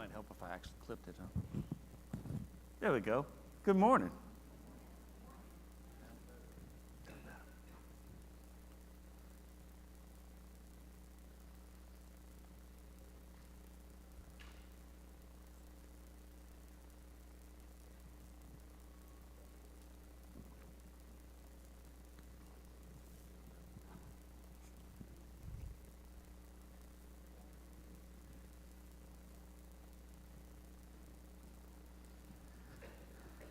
Might help if I actually clipped it, huh? There we go. Good morning.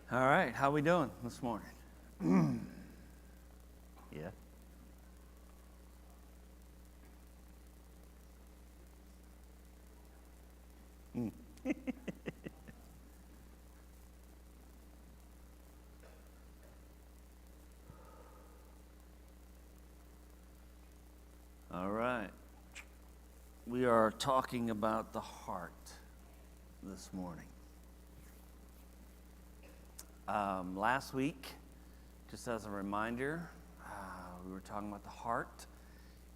All right, how we doing this morning? Yeah. All right. We are talking about the heart this morning. Last week, just as a reminder, we were talking about the heart,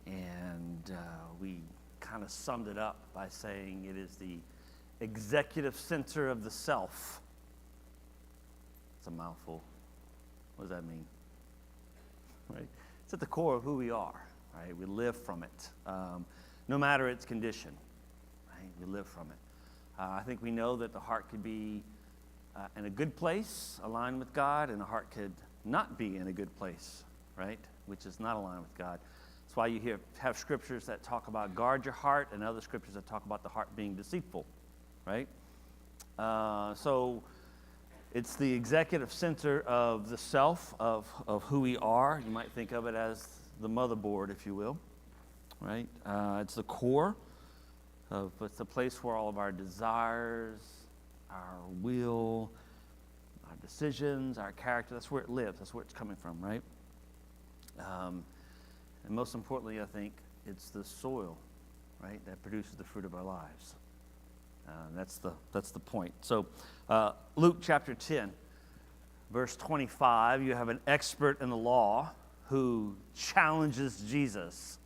and we kind of summed it up by saying it is the executive center of the self. It's a mouthful. What does that mean? Right? It's at the core of who we are. Right? We live from it, no matter its condition. Right? We live from it. I think we know that the heart could be in a good place, aligned with God, and the heart could not be in a good place, right? Which is not aligned with God. That's why you have scriptures that talk about guard your heart, and other scriptures that talk about the heart being deceitful, right? So it's the executive center of the self, of who we are. You might think of it as the motherboard, if you will, right? It's the core of, it's the place where all of our desires, our will, our decisions, our character, that's where it lives, that's where it's coming from, right? And most importantly, I think, it's the soil, right, that produces the fruit of our lives. That's the point. So Luke chapter 10, verse 25, you have an expert in the law who challenges Jesus,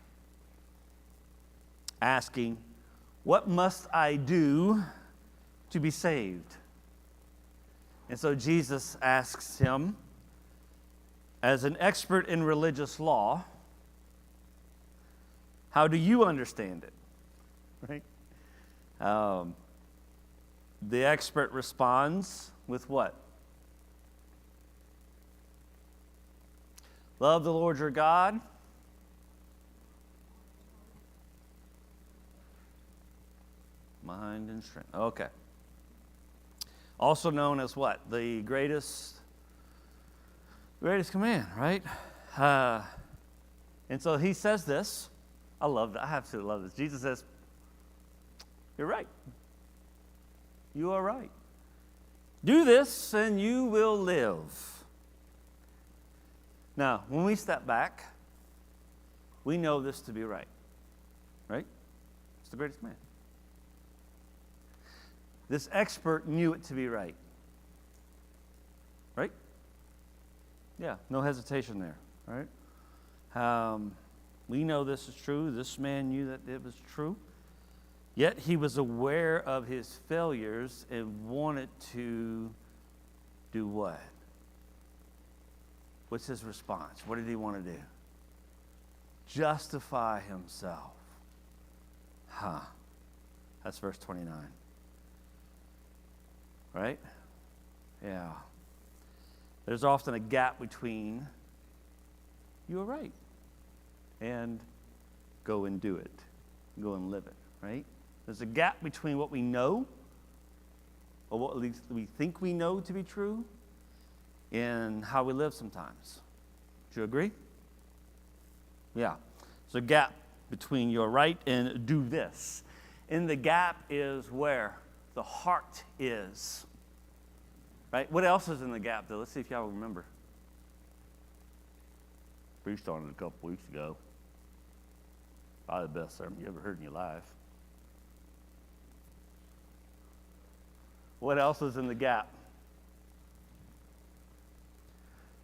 asking, "What must I do to be saved?" And so Jesus asks him, as an expert in religious law, how do you understand it? Right? The expert responds with what? Love the Lord your God. Mind and strength. Okay. Also known as what? The greatest command, right? And so he says this. I love that. I absolutely love this. Jesus says, "You're right. You are right. Do this and you will live." Now, when we step back, we know this to be right. Right? It's the greatest command. This expert knew it to be right. Right? Yeah, no hesitation there. Right? We know this is true. This man knew that it was true. Yet he was aware of his failures and wanted to do what? What's his response? What did he want to do? Justify himself. That's verse 29. Right? Yeah. There's often a gap between "you are right" and "go and do it, go and live it," right? There's a gap between what we know, or what at least we think we know to be true, and how we live sometimes. Do you agree? Yeah. There's a gap between "you're right" and "do this." And the gap is where the heart is. Right? What else is in the gap, though? Let's see if y'all remember. Preached on it a couple weeks ago. Probably the best sermon you ever heard in your life. What else is in the gap?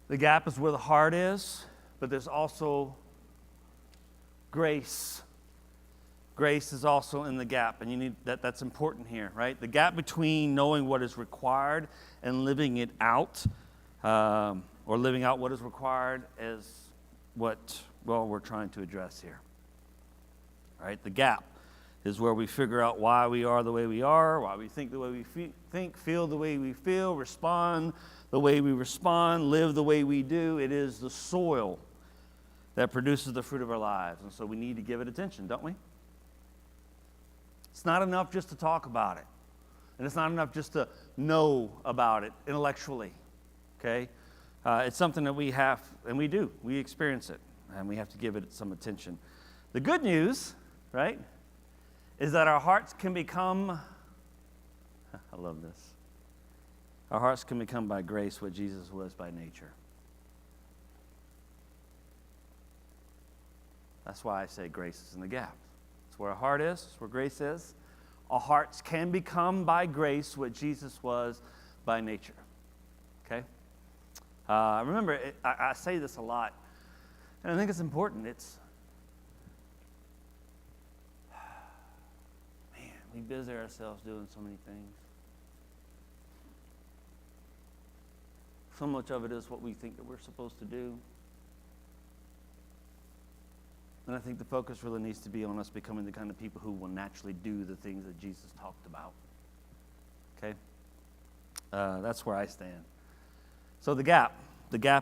The gap is where the heart is, but there's also grace grace is also in the gap, and you need that's important here, right? The gap between knowing what is required and living it out, or living out what is required, is what, well, we're trying to address here. Right? The gap is where we figure out why we are the way we are, why we think the way we think, feel the way we feel, respond the way we respond, live the way we do. It is the soil that produces the fruit of our lives. And so we need to give it attention, don't we? It's not enough just to talk about it. And it's not enough just to know about it intellectually, okay? It's something that we have, and we do. We experience it, and we have to give it some attention. The good news, right, is that our hearts can become, I love this, our hearts can become by grace what Jesus was by nature. That's why I say grace is in the gap. It's where our heart is, it's where grace is. Our hearts can become by grace what Jesus was by nature. Okay? Remember, I say this a lot, and I think it's important. We busy ourselves doing so many things. So much of it is what we think that we're supposed to do. And I think the focus really needs to be on us becoming the kind of people who will naturally do the things that Jesus talked about. Okay? That's where I stand. So the gap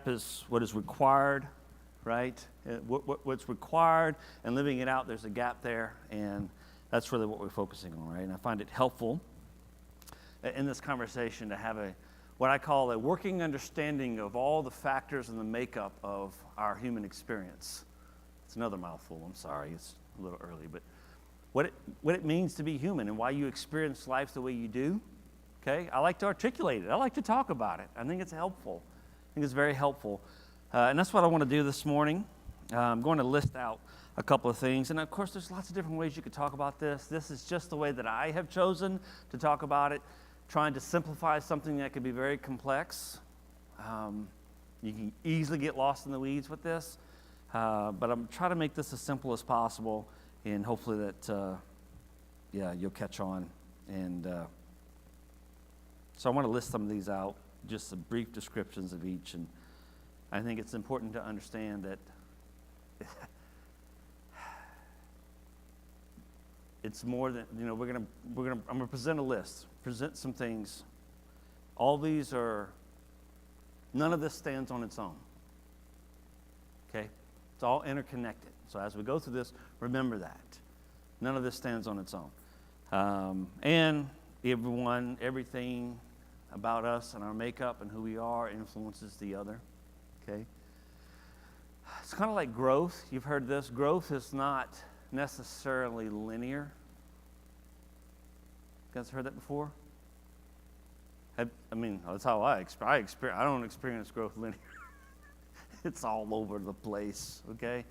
is what is required, right? What's required and living it out, there's a gap there, and that's really what we're focusing on, right? And I find it helpful in this conversation to have what I call a working understanding of all the factors and the makeup of our human experience. It's another mouthful, I'm sorry, it's a little early, but what it means to be human and why you experience life the way you do, okay? I like to articulate it. I like to talk about it. I think it's helpful. I think it's very helpful. And that's what I want to do this morning. I'm going to list out a couple of things. And of course, there's lots of different ways you could talk about this. This is just the way that I have chosen to talk about it, trying to simplify something that could be very complex. You can easily get lost in the weeds with this, but I'm trying to make this as simple as possible, and hopefully that, you'll catch on. And so I want to list some of these out, just some brief descriptions of each. And I think it's important to understand that it's more than, I'm going to present a list, present some things. All these none of this stands on its own. Okay? It's all interconnected. So as we go through this, remember that. None of this stands on its own. And everything about us and our makeup and who we are influences the other. Okay? It's kind of like growth. You've heard this. Growth is not necessarily linear. You guys heard that before? That's how I experience. I don't experience growth linear. It's all over the place, okay?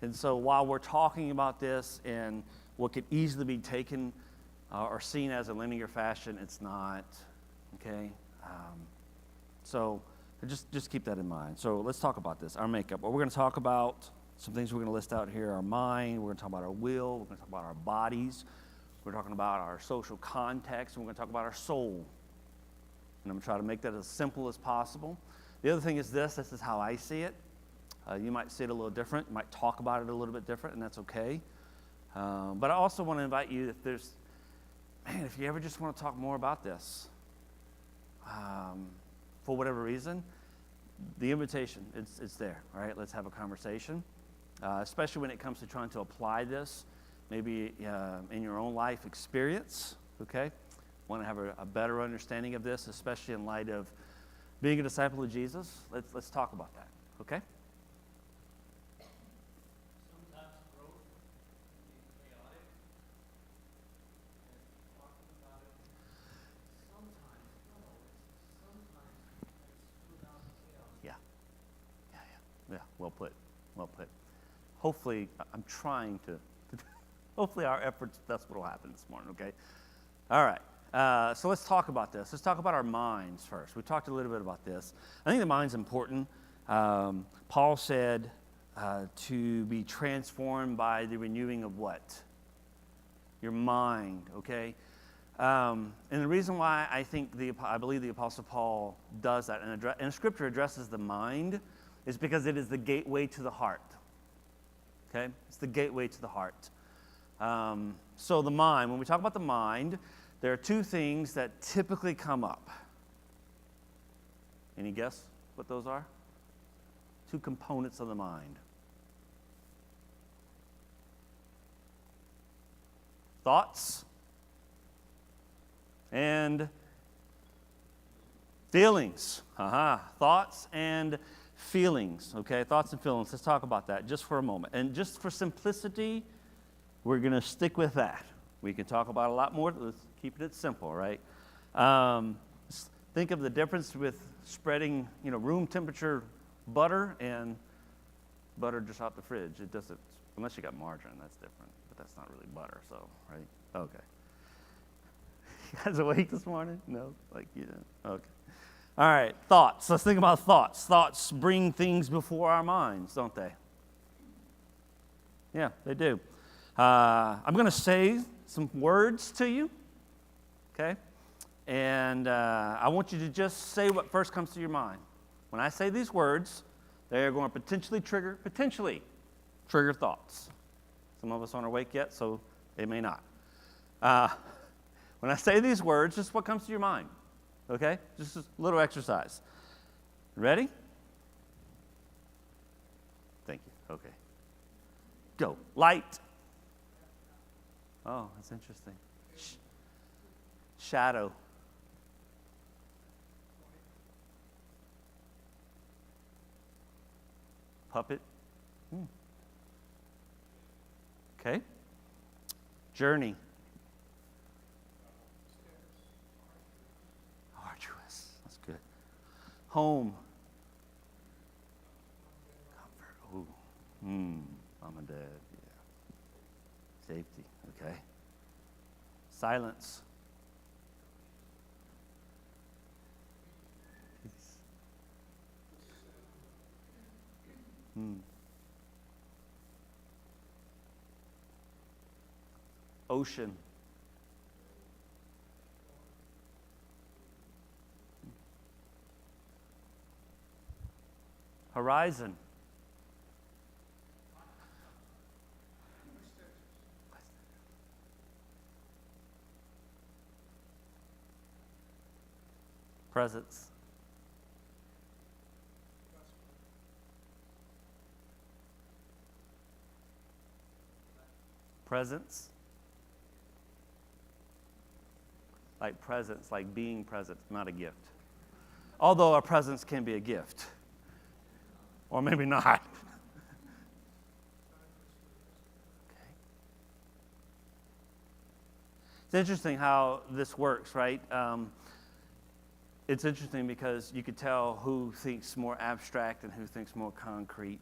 And so while we're talking about this and what could easily be taken or seen as a linear fashion, it's not, okay? So just keep that in mind. So let's talk about this, our makeup. Well, we're going to talk about some things we're going to list out here: our mind, we're going to talk about our will, we're going to talk about our bodies, we're talking about our social context, and we're going to talk about our soul. And I'm going to try to make that as simple as possible. The other thing is this is how I see it. You might see it a little different. You might talk about it a little bit different, and that's okay. But I also want to invite you, if you ever just want to talk more about this, for whatever reason, the invitation, it's there, all right? Let's have a conversation, especially when it comes to trying to apply this, maybe in your own life experience, okay? Want to have a better understanding of this, especially in light of being a disciple of Jesus. Let's talk about that, okay? Sometimes growth can be chaotic, and talking about it. Sometimes it's without chaos. Yeah. Well put. Hopefully, I'm trying to. Hopefully, our efforts. That's what will happen this morning. Okay. All right. So let's talk about this. Let's talk about our minds first. We talked a little bit about this. I think the mind's important. Paul said to be transformed by the renewing of what? your mind, okay? And the reason why I believe the Apostle Paul does that and Scripture addresses the mind is because it is the gateway to the heart, okay? It's the gateway to the heart. So the mind, when we talk about the mind, there are two things that typically come up. Any guess what those are? Two components of the mind. Thoughts and feelings. Thoughts and feelings. Okay, thoughts and feelings. Let's talk about that just for a moment. And just for simplicity, we're going to stick with that. We can talk about a lot more. Let's keep it simple, right? Think of the difference with spreading, room temperature butter and butter just out the fridge. It doesn't, unless you got margarine, that's different. But that's not really butter, so, right? Okay. You guys awake this morning? No? Okay. All right, thoughts. Let's think about thoughts. Thoughts bring things before our minds, don't they? Yeah, they do. I'm going to say some words to you, okay? And I want you to just say what first comes to your mind. When I say these words, they are going to potentially trigger thoughts. Some of us aren't awake yet, so they may not. When I say these words, just what comes to your mind, okay? Just a little exercise. Ready? Thank you. Okay. Go. Light. Oh, that's interesting. Shadow. Puppet. Okay. Journey. Arduous. That's good. Home. Comfort. Ooh. Mom and dad. Yeah. Safety. Okay. Silence. Peace. Ocean. Horizon. Presence. Presence. Like presence, like being present, not a gift. Although a presence can be a gift. Or maybe not. Okay. It's interesting how this works, right? It's interesting because you could tell who thinks more abstract and who thinks more concrete.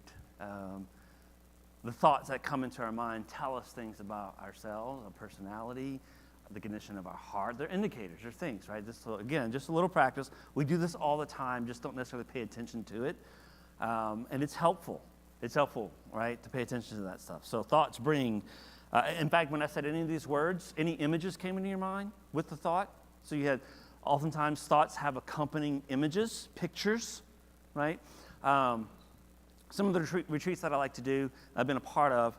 The thoughts that come into our mind tell us things about ourselves, our personality, the condition of our heart. They're indicators, they're things, right? Again, just a little practice. We do this all the time, just don't necessarily pay attention to it. And it's helpful. It's helpful, right, to pay attention to that stuff. So thoughts bring, in fact, when I said any of these words, any images came into your mind with the thought? So you had, oftentimes thoughts have accompanying images, pictures, right? Some of the retreats that I like to do, I've been a part of,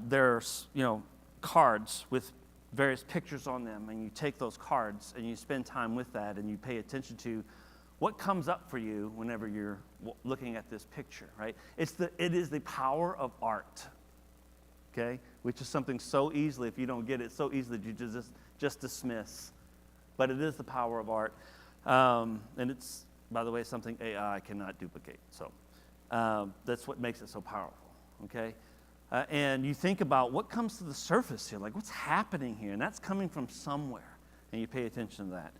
there's, cards with various pictures on them, and you take those cards and you spend time with that and you pay attention to what comes up for you whenever you're looking at this picture, right? It is the power of art, okay? Which is something so easily, if you don't get it, so easily you just dismiss. But it is the power of art. And it's, by the way, something AI cannot duplicate. So that's what makes it so powerful, okay? And you think about what comes to the surface here, like what's happening here, and that's coming from somewhere, and you pay attention to that.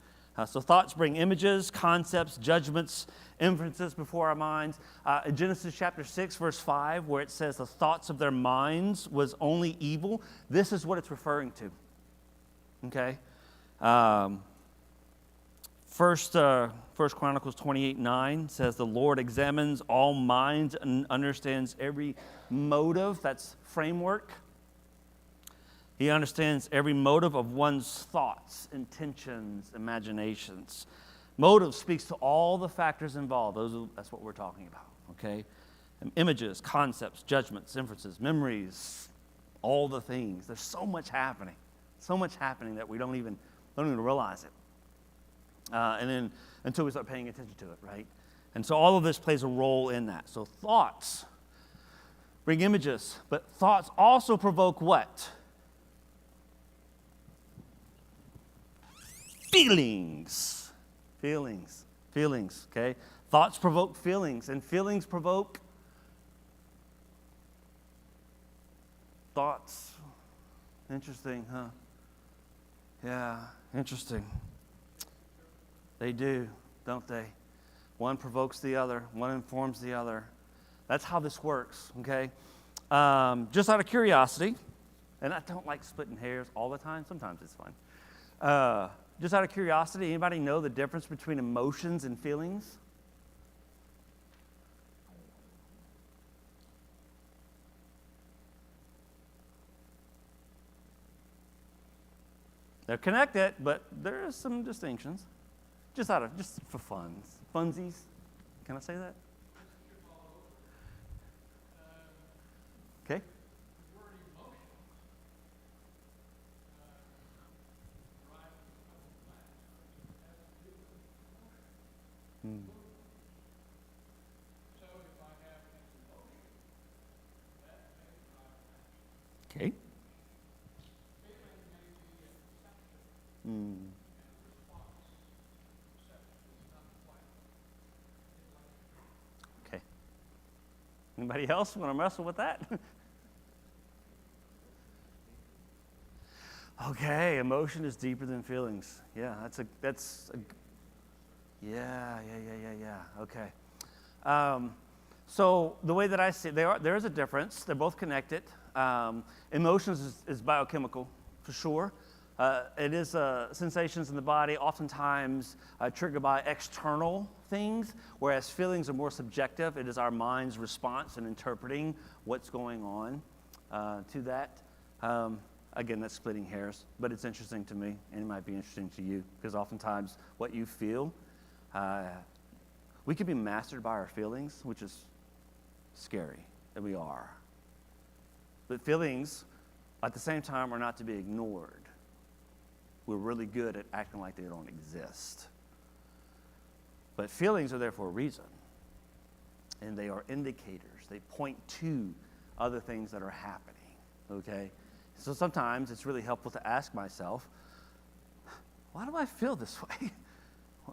So thoughts bring images, concepts, judgments, inferences before our minds. In Genesis chapter 6, verse 5, where it says the thoughts of their minds was only evil, this is what it's referring to, okay? First Chronicles 28:9 says the Lord examines all minds and understands every motive. That's framework. He understands every motive of one's thoughts, intentions, imaginations. Motive speaks to all the factors involved. That's what we're talking about, okay? And images, concepts, judgments, inferences, memories, all the things. There's so much happening that we don't even realize it. And then until we start paying attention to it, right? And so all of this plays a role in that. So thoughts bring images, but thoughts also provoke what? Feelings, okay? Thoughts provoke feelings, and feelings provoke thoughts. Interesting, huh? Yeah, interesting. They do, don't they? One provokes the other, one informs the other. That's how this works, okay? Just out of curiosity, and I don't like splitting hairs all the time. Sometimes it's fun. Just out of curiosity, anybody know the difference between emotions and feelings? They're connected, but there are some distinctions. Just for funsies. Can I say that? Okay. Okay. Okay. Anybody else want to wrestle with that? Okay, emotion is deeper than feelings. Yeah, yeah. Okay. So the way that I see it, there is a difference. They're both connected. Emotions is biochemical, for sure. It is sensations in the body, oftentimes triggered by external things, whereas feelings are more subjective. It is our mind's response in interpreting what's going on to that. Again, that's splitting hairs, but it's interesting to me, and it might be interesting to you, because oftentimes what you feel, we can be mastered by our feelings, which is scary, that we are. But feelings, at the same time, are not to be ignored. We're really good at acting like they don't exist. But feelings are there for a reason, and they are indicators. They point to other things that are happening, okay? So sometimes it's really helpful to ask myself, why do I feel this way?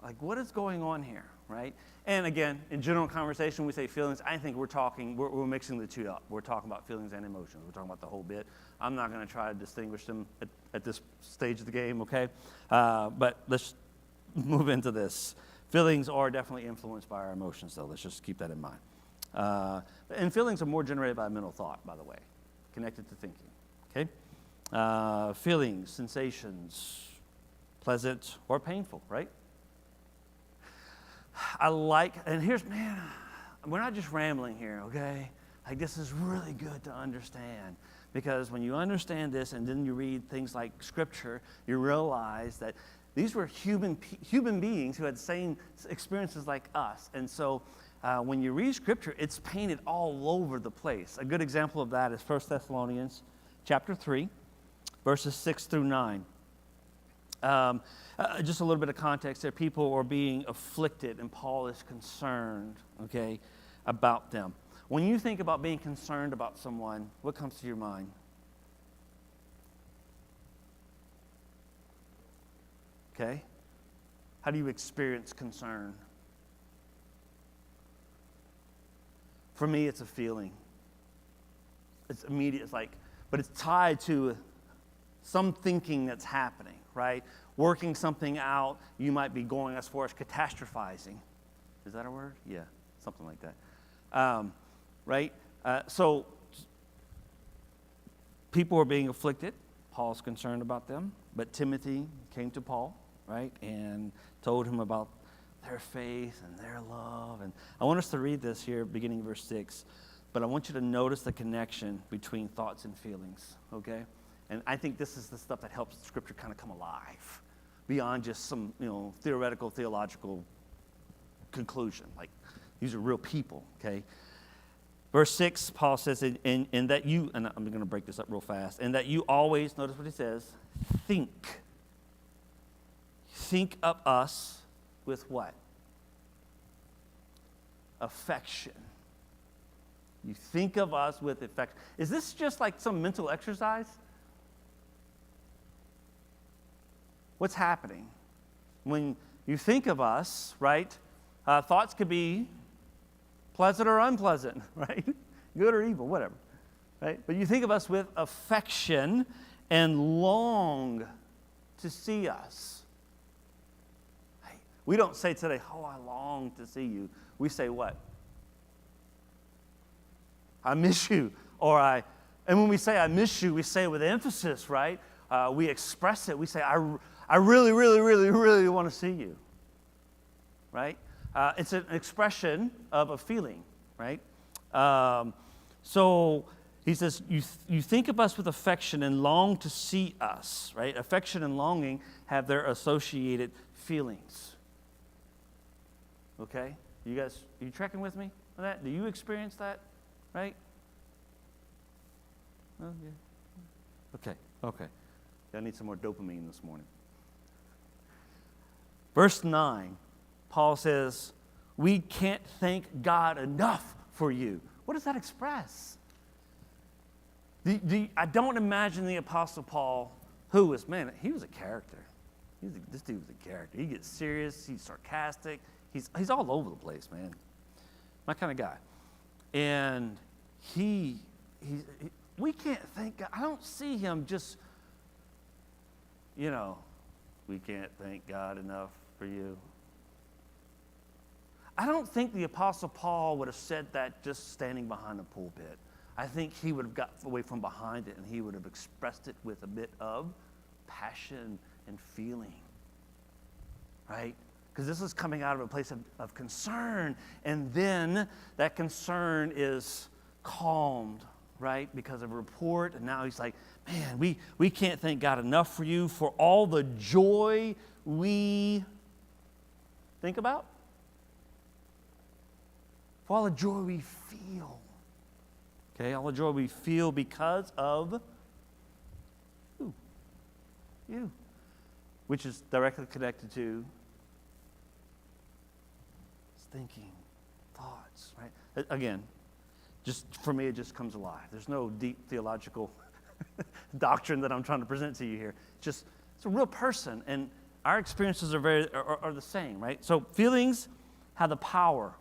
Like, what is going on here, right? And again, in general conversation, we say feelings. I think we're mixing the two up. We're talking about feelings and emotions. We're talking about the whole bit. I'm not going to try to distinguish them at this stage of the game, okay? But let's move into this. Feelings are definitely influenced by our emotions, though. Let's just keep that in mind. And feelings are more generated by mental thought, by the way, connected to thinking. Okay? Feelings, sensations, pleasant or painful, right? Man, we're not just rambling here, okay? Like, this is really good to understand, because when you understand this and then you read things like Scripture, you realize that these were human beings who had the same experiences like us. And so when you read Scripture, it's painted all over the place. A good example of that is 1 Thessalonians chapter 3, verses 6 through 9. Just a little bit of context there. People are being afflicted, and Paul is concerned, okay, about them. When you think about being concerned about someone, what comes to your mind? Okay? How do you experience concern? For me, it's a feeling. It's immediate. But it's tied to some thinking that's happening, right? Working something out. You might be going as far as catastrophizing. Is that a word? Yeah, something like that. Right? So people are being afflicted. Paul's concerned about them. But Timothy came to Paul, right, and told him about their faith and their love. And I want us to read this here, beginning verse 6. But I want you to notice the connection between thoughts and feelings, okay? And I think this is the stuff that helps Scripture kind of come alive beyond just some, theoretical, theological conclusion. Like, these are real people, okay? Verse 6, Paul says, and that you, and I'm going to break this up real fast, and that you always, notice what he says, think of us with what? Affection. You think of us with affection. Is this just like some mental exercise? What's happening? When you think of us, right, thoughts could be pleasant or unpleasant, right? Good or evil, whatever, right? But you think of us with affection and long to see us. Right? We don't say today, oh, I long to see you. We say what? I miss you. And when we say I miss you, we say it with emphasis, right? We express it. We say, I really, really, really, really want to see you, right? It's an expression of a feeling, right? So he says, you think of us with affection and long to see us, right? Affection and longing have their associated feelings. Okay? You guys, are you tracking with me on that? Do you experience that, right? Oh, yeah. Okay. I need some more dopamine this morning. Verse 9. Paul says, we can't thank God enough for you. What does that express? I don't imagine the Apostle Paul, he was a character. This dude was a character. He gets serious, he's sarcastic, he's all over the place, man. My kind of guy. And we can't thank God. I don't see him just, we can't thank God enough for you. I don't think the Apostle Paul would have said that just standing behind the pulpit. I think he would have got away from behind it and he would have expressed it with a bit of passion and feeling, right? Because this is coming out of a place of concern, and then that concern is calmed, right, because of a report, and now he's like, man, we can't thank God enough for you, for all the joy we think about. For all the joy we feel. Okay, all the joy we feel because of you. Which is directly connected to thinking, thoughts, right? Again, just for me, it just comes alive. There's no deep theological doctrine that I'm trying to present to you here. It's a real person, and our experiences are the same, right? So feelings have the power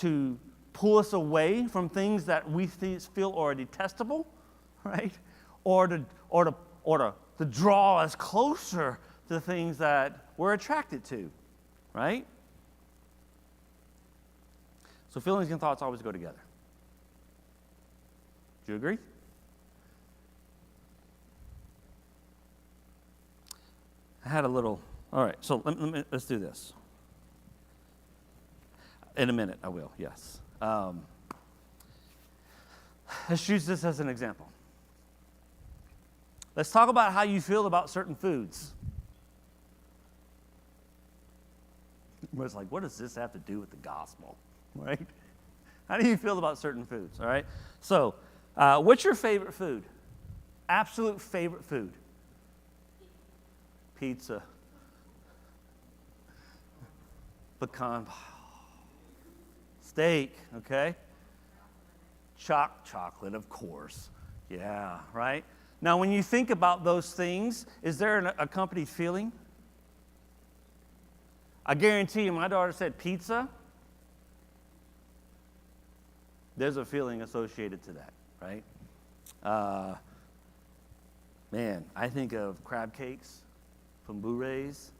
to pull us away from things that we feel are detestable, right? Or to draw us closer to things that we're attracted to, right? So feelings and thoughts always go together. Do you agree? I had a little, all right, so let's do this. In a minute, I will, yes. Let's use this as an example. Let's talk about how you feel about certain foods. It's like, what does this have to do with the gospel, right? How do you feel about certain foods, all right? So, what's your favorite food? Absolute favorite food? Pizza. Pecan. Steak, okay? Chocolate, of course. Yeah, right? Now, when you think about those things, is there an accompanied feeling? I guarantee you, my daughter said pizza. There's a feeling associated to that, right? Man, I think of crab cakes from Bourret's.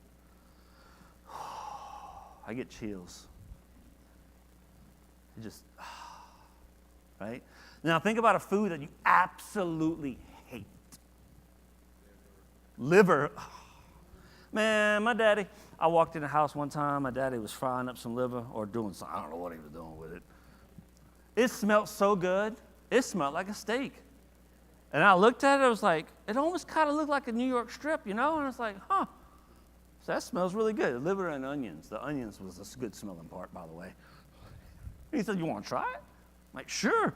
I get chills. It just, right? Now think about a food that you absolutely hate. Liver. Man, my daddy, I walked in the house one time, my daddy was frying up some liver or doing something, I don't know what he was doing with it. It smelled so good, it smelled like a steak. And I looked at it, I was like, it almost kind of looked like a New York strip, And I was like, huh. So that smells really good. Liver and onions. The onions was the good smelling part, by the way. He said, you want to try it? I'm like, sure.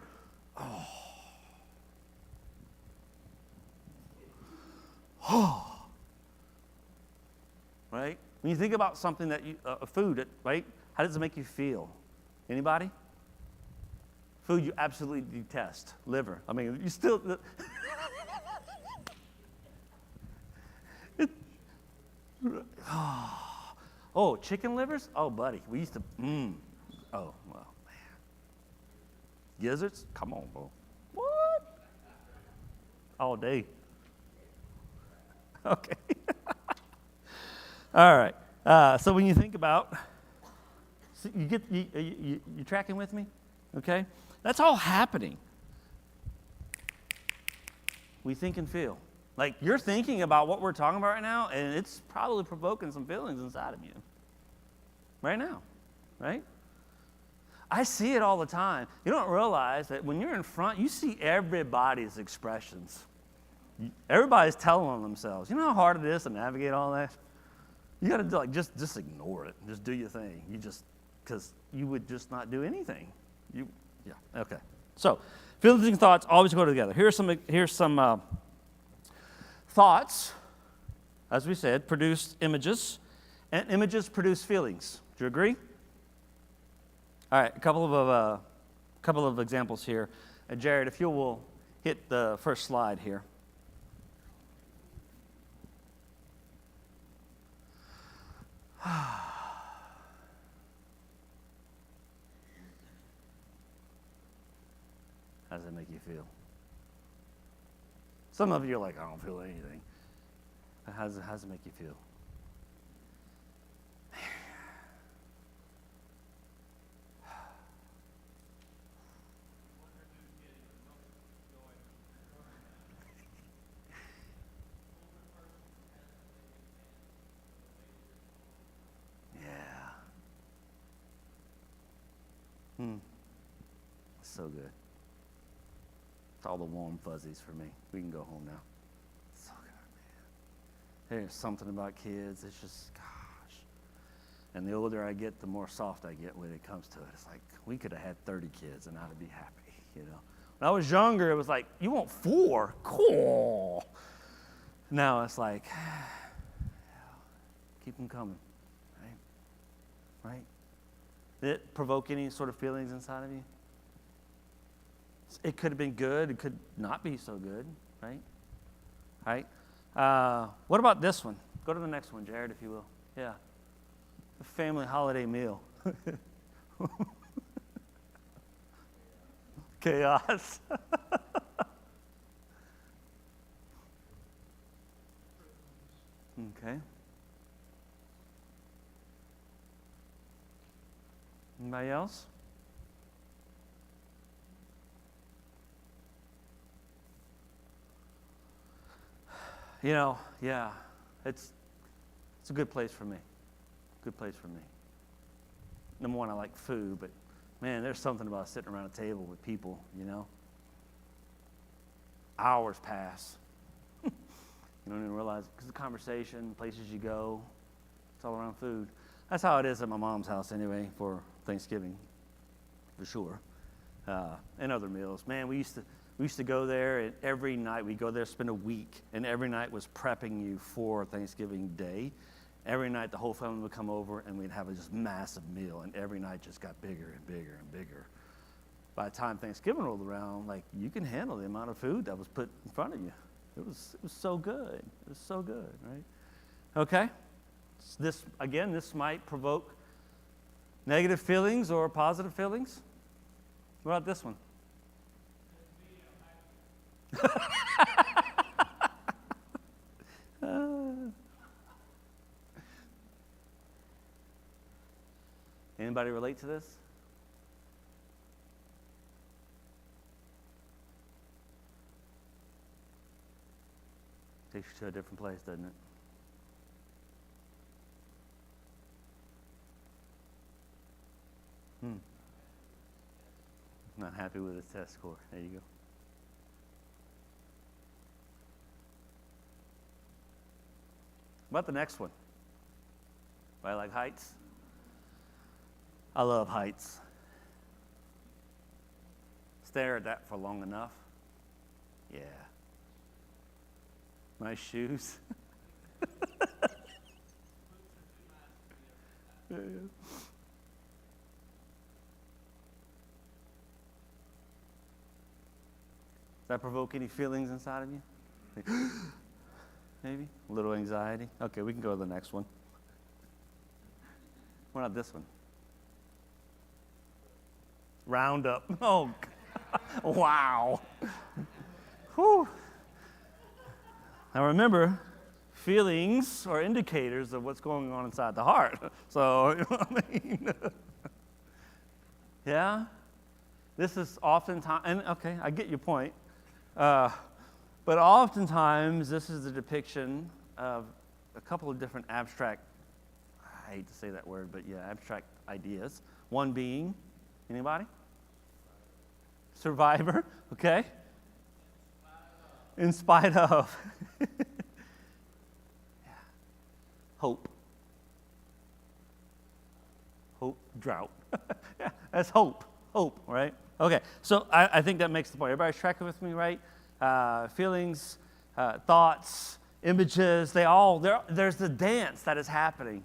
Oh. Right? When you think about something that a food, right? How does it make you feel? Anybody? Food you absolutely detest. Liver. I mean, you still. Oh, chicken livers? Oh, buddy. We used to. Oh, well, man. Gizzards? Come on, bro. What? All day. Okay. All right. So when you think about, so you tracking with me? Okay. That's all happening. We think and feel. Like you're thinking about what we're talking about right now, and it's probably provoking some feelings inside of you. Right now. Right? I see it all the time. You don't realize that when you're in front, you see everybody's expressions. Everybody's telling on themselves. You know how hard it is to navigate all that? You got to just ignore it. Just do your thing. Because you would just not do anything. Okay. So, feelings and thoughts always go together. Here's some thoughts, as we said, produce images, and images produce feelings. Do you agree? All right, a couple of examples here. Jared, if you will hit the first slide here. How does that make you feel? Some of you are like, I don't feel anything. How does it make you feel? So good. It's all the warm fuzzies for me. We can go home now. So good, man. There's something about kids. It's just, gosh. And the older I get, the more soft I get when it comes to it. It's like, we could have had 30 kids and I'd be happy, When I was younger, it was like, you want 4? Cool. Now it's like, keep them coming, right? Did it provoke any sort of feelings inside of you? It could have been good. It could not be so good, right? Right? What about this one? Go to the next one, Jared, if you will. Yeah. The family holiday meal. Chaos. Okay. Anybody else? Yeah, it's a good place for me. Good place for me. Number one, I like food, but man, there's something about sitting around a table with people, Hours pass. You don't even realize, because the conversation, places you go, it's all around food. That's how it is at my mom's house anyway for Thanksgiving, for sure. And other meals. Man, we used to go there, and every night we'd go there, spend a week, and every night was prepping you for Thanksgiving Day. Every night the whole family would come over, and we'd have a just massive meal, and every night just got bigger and bigger and bigger. By the time Thanksgiving rolled around, like, you can handle the amount of food that was put in front of you. It was so good. It was so good, right? Okay? This might provoke negative feelings or positive feelings. What about this one? Anybody relate to this? Takes you to a different place, doesn't it? Not happy with his test score. There you go. What about the next one? Anybody like heights? I love heights. Stare at that for long enough. Yeah. Nice shoes. Yeah. Does that provoke any feelings inside of you? Maybe? A little anxiety? Okay, we can go to the next one. What about this one? Roundup. Oh, wow. Whew. Now remember, feelings are indicators of what's going on inside the heart. So, you know what I mean? Yeah? This is oftentimes, and okay, I get your point. But oftentimes, this is a depiction of a couple of different abstract, I hate to say that word, but yeah, abstract ideas. One being, anybody? Survivor, okay? In spite of. Yeah. Hope. Hope, drought. Yeah, that's hope. Hope, right? Okay, so I think that makes the point. Everybody's tracking with me, right? Feelings, thoughts, images, there's the dance that is happening.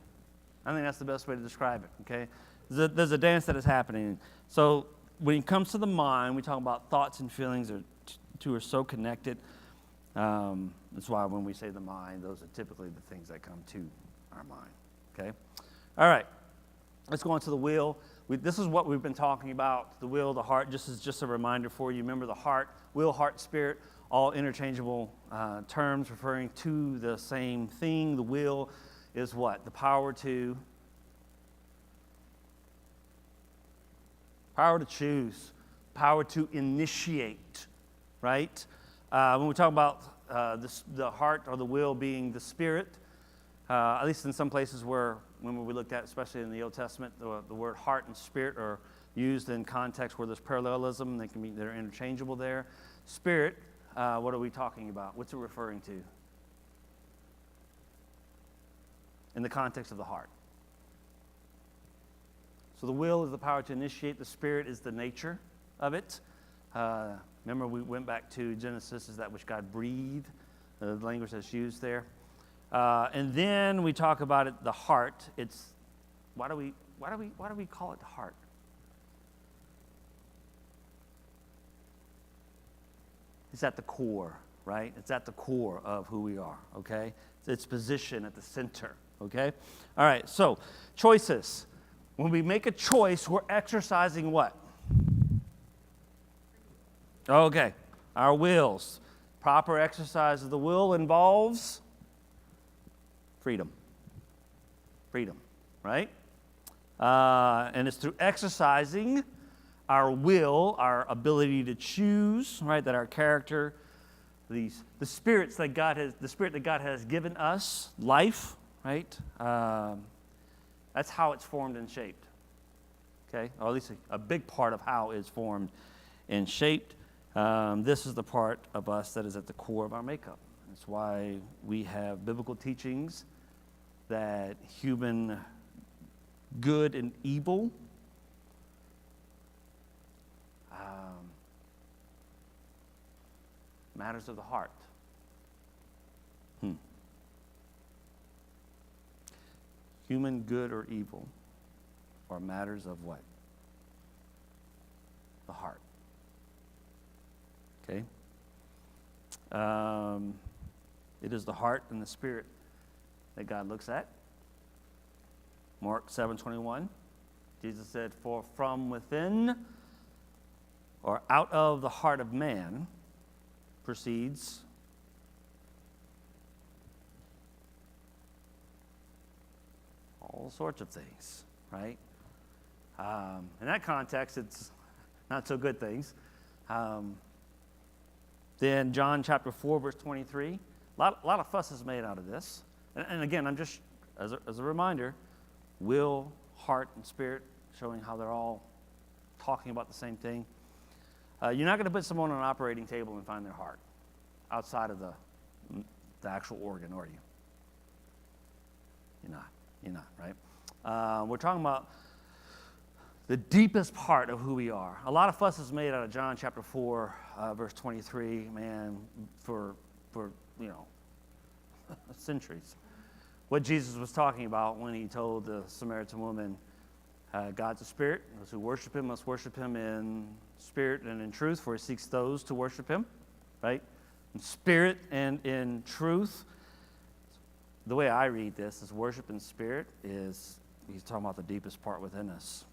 I think that's the best way to describe it, okay? There's a dance that is happening. So when it comes to the mind, we talk about thoughts and feelings. Two are so connected. That's why when we say the mind, those are typically the things that come to our mind, okay? All right, let's go on to the will. This is what we've been talking about, the will, the heart. Just as just a reminder for you, remember the heart, will, heart, spirit, all interchangeable terms referring to the same thing. The will is what? The power to choose, power to initiate, right? When we talk about the heart or the will being the spirit, at least in some places when we looked at, especially in the Old Testament, the word heart and spirit are used in context where there's parallelism. They're interchangeable there. Spirit, what are we talking about? What's it referring to? In the context of the heart. So the will is the power to initiate. The spirit is the nature of it. Remember, we went back to Genesis, is that which God breathed, the language that's used there. And then we talk about it, the heart. It's why do we call it the heart? It's at the core, right? It's at the core of who we are, okay? It's its position at the center, okay? All right, so choices. When we make a choice, we're exercising what? Okay, our wills. Proper exercise of the will involves freedom. Freedom, right? And it's through exercising our will, our ability to choose, right? That our character, the spirit that God has given us, life, right? That's how it's formed and shaped. Okay, or at least a big part of how it's formed and shaped. This is the part of us that is at the core of our makeup. That's why we have biblical teachings that human good and evil matters of the heart. Human good or evil are matters of what? The heart. Okay? It is the heart and the spirit that God looks at. Mark 7:21, Jesus said, "For from within or out of the heart of man proceeds all sorts of things," right? In that context, it's not so good things. Then John chapter 4, verse 23. A lot of fuss is made out of this. And again, I'm just, as a reminder, will, heart, and spirit, showing how they're all talking about the same thing. You're not going to put someone on an operating table and find their heart outside of the actual organ, are you? You're not, right? We're talking about the deepest part of who we are. A lot of fuss is made out of John chapter 4, verse 23, man, for centuries. What Jesus was talking about when he told the Samaritan woman, God's a spirit. Those who worship him must worship him in spirit and in truth, for he seeks those to worship him, right? In spirit and in truth. The way I read this is worship in spirit is, he's talking about the deepest part within us.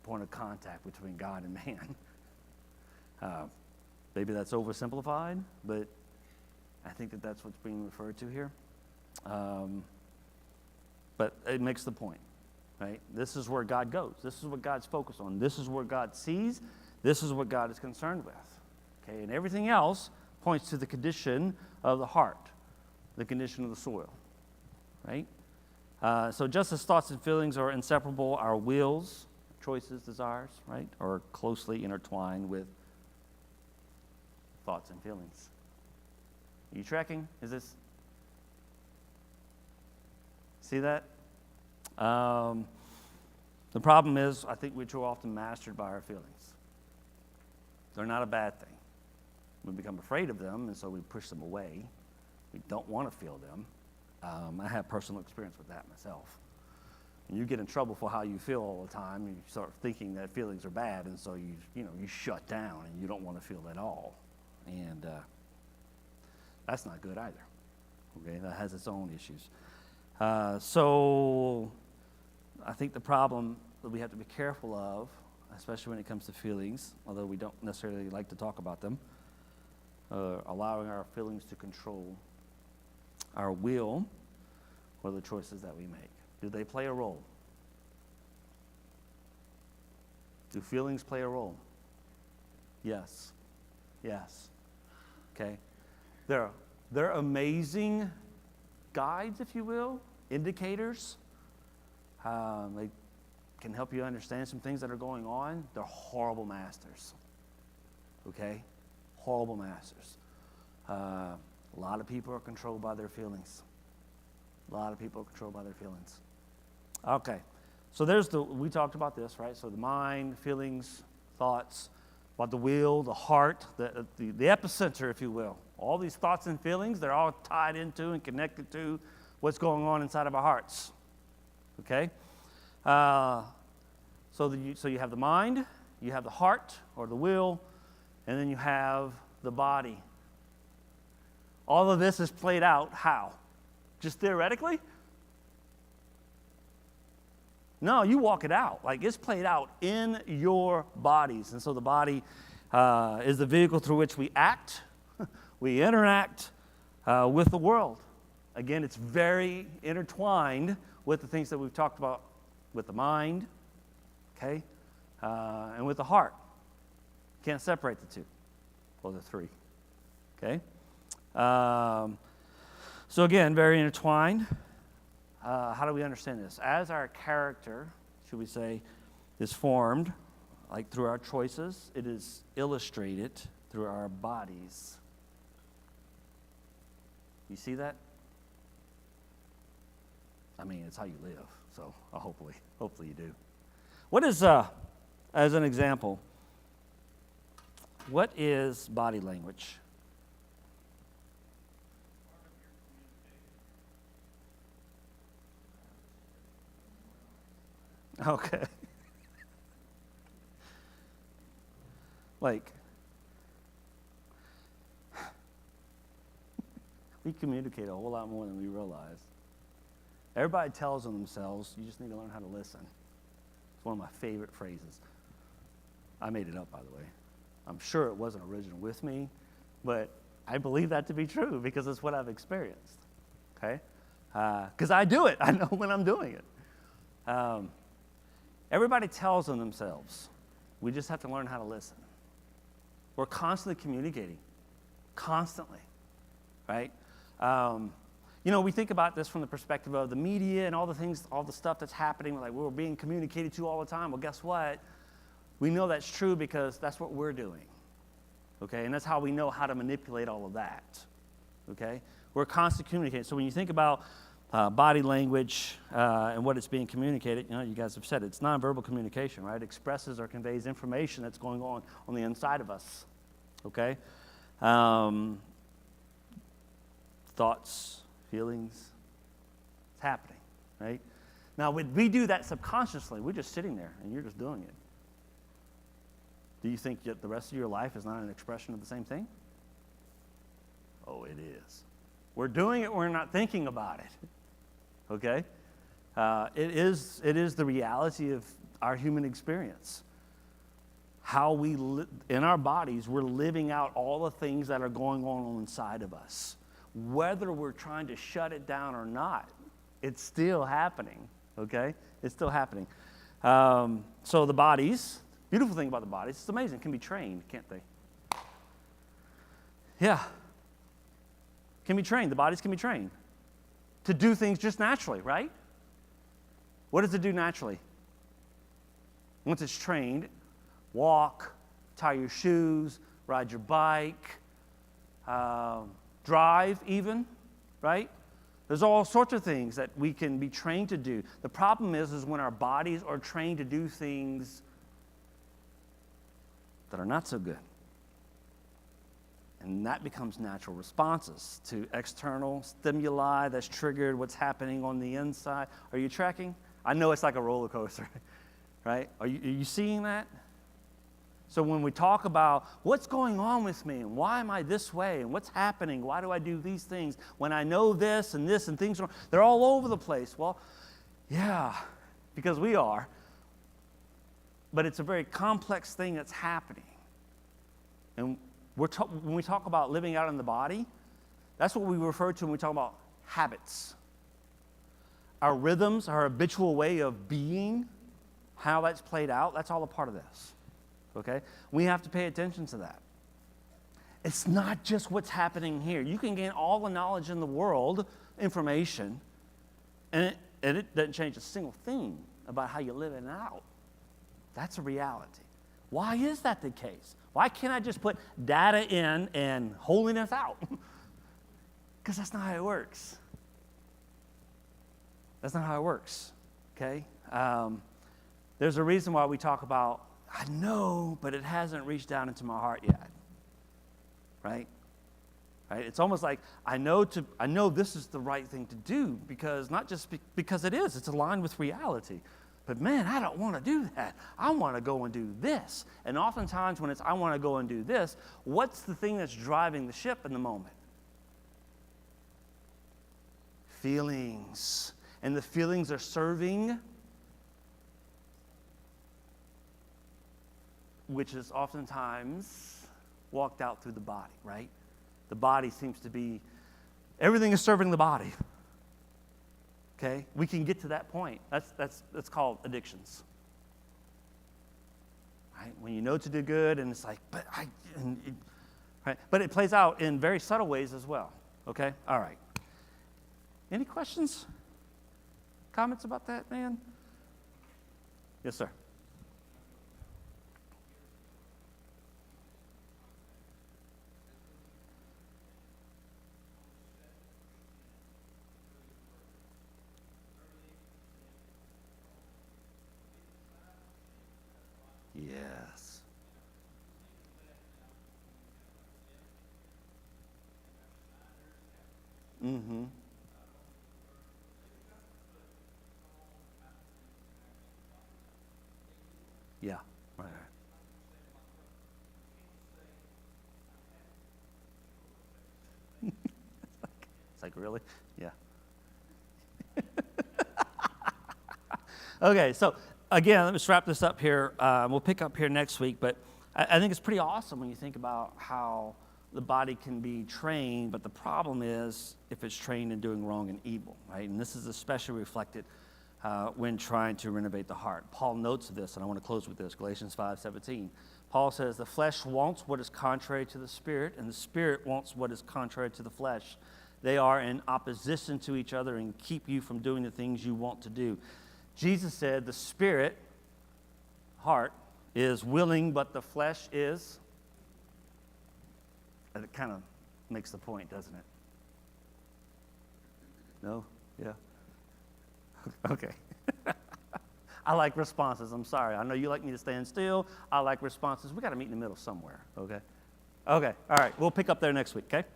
Point of contact between God and man. Maybe that's oversimplified, but I think that that's what's being referred to here. But it makes the point, right? This is where God goes. This is what God's focused on. This is what God sees. This is what God is concerned with. Okay, and everything else points to the condition of the heart, the condition of the soil, right? So just as thoughts and feelings are inseparable, our wills, choices, desires, right, are closely intertwined with thoughts and feelings. Are you tracking? Is this? See that? The problem is, I think we're too often mastered by our feelings. They're not a bad thing. We become afraid of them, and so we push them away. We don't want to feel them. I have personal experience with that myself. And you get in trouble for how you feel all the time, and you start thinking that feelings are bad, and so you shut down, and you don't want to feel at all. And that's not good either. Okay, that has its own issues. So I think the problem that we have to be careful of, especially when it comes to feelings, although we don't necessarily like to talk about them, allowing our feelings to control our will or the choices that we make. Do they play a role? Do feelings play a role? Yes. Yes. Okay. They're amazing guides, if you will, indicators. They can help you understand some things that are going on. They're horrible masters. Okay? Horrible masters. A lot of people are controlled by their feelings. A lot of people are controlled by their feelings. Okay. So we talked about this, right? So the mind, feelings, thoughts, about the will, the heart, the epicenter, if you will. All these thoughts and feelings, they're all tied into and connected to what's going on inside of our hearts. Okay? So you have the mind, you have the heart or the will, and then you have the body. All of this is played out how? Just theoretically? No, you walk it out. Like, it's played out in your bodies. And so the body is the vehicle through which we act, we interact with the world. Again, it's very intertwined with the things that we've talked about with the mind, okay, and with the heart. Can't separate the two, or the three, okay? So again, very intertwined. How do we understand this? As our character, should we say, is formed, like through our choices, it is illustrated through our bodies. You see that? I mean, it's how you live, so hopefully you do. What is, as an example, what is body language? Okay. Like, we communicate a whole lot more than we realize. Everybody tells on themselves, you just need to learn how to listen. It's one of my favorite phrases. I made it up, by the way. I'm sure it wasn't original with me, but I believe that to be true because it's what I've experienced, okay? Because I do it. I know when I'm doing it. Everybody tells on themselves. We just have to learn how to listen. We're constantly communicating, constantly, right? We think about this from the perspective of the media and all the things, all the stuff that's happening, like we're being communicated to all the time. Well, guess what? We know that's true because that's what we're doing, okay? And that's how we know how to manipulate all of that, okay? We're constantly communicating. So when you think about body language and what it's being communicated. You know, you guys have said it. It's nonverbal communication, right? It expresses or conveys information that's going on the inside of us, okay? Thoughts, feelings, it's happening, right? Now, we do that subconsciously. We're just sitting there, and you're just doing it. Do you think that the rest of your life is not an expression of the same thing? Oh, it is. We're doing it, we're not thinking about it. Okay? It is the reality of our human experience. How in our bodies, we're living out all the things that are going on inside of us. Whether we're trying to shut it down or not, it's still happening. Okay? It's still happening. So the bodies, beautiful thing about the bodies, it's amazing, can be trained, can't they? Yeah. Can be trained. The bodies can be trained to do things just naturally, right? What does it do naturally? Once it's trained, walk, tie your shoes, ride your bike, drive even, right? There's all sorts of things that we can be trained to do. The problem is when our bodies are trained to do things that are not so good. And that becomes natural responses to external stimuli that's triggered what's happening on the inside. Are you tracking? I know it's like a roller coaster, right? Are you seeing that? So when we talk about what's going on with me and why am I this way and what's happening, why do I do these things when I know this and things are, they're all over the place. Well, yeah, because we are. But it's a very complex thing that's happening. And when we talk about living out in the body, that's what we refer to when we talk about habits. Our rhythms, our habitual way of being, how that's played out, that's all a part of this. Okay? We have to pay attention to that. It's not just what's happening here. You can gain all the knowledge in the world, information, and it doesn't change a single thing about how you live it out. That's a reality. Why is that the case? Why can't I just put data in and holiness out? Because that's not how it works. That's not how it works, okay? There's a reason why we talk about, I know, but it hasn't reached down into my heart yet, right? Right? It's almost like I know this is the right thing to do because not just because it is, it's aligned with reality. But man, I don't want to do that. I want to go and do this. And oftentimes when it's I want to go and do this, what's the thing that's driving the ship in the moment? Feelings. And the feelings are serving, which is oftentimes walked out through the body, right? The body seems to be, everything is serving the body. Okay, we can get to that point. That's called addictions. Right? When you know to do good, and it's like, right? But it plays out in very subtle ways as well. Okay, all right. Any questions, comments about that, man? Yes, sir. Yes. Mm-hmm. Yeah. Right. It's like, really? Yeah. Okay, so again, let me just wrap this up here. We'll pick up here next week, but I think it's pretty awesome when you think about how the body can be trained, but the problem is if it's trained in doing wrong and evil, right? And this is especially reflected when trying to renovate the heart. Paul notes this, and I want to close with this, Galatians 5:17. Paul says, the flesh wants what is contrary to the spirit, and the spirit wants what is contrary to the flesh. They are in opposition to each other and keep you from doing the things you want to do. Jesus said the spirit, heart, is willing, but the flesh is, and it kind of makes the point, doesn't it? No? Yeah. Okay. I like responses. I'm sorry. I know you like me to stand still. I like responses. We got to meet in the middle somewhere, okay? Okay. All right. We'll pick up there next week, okay?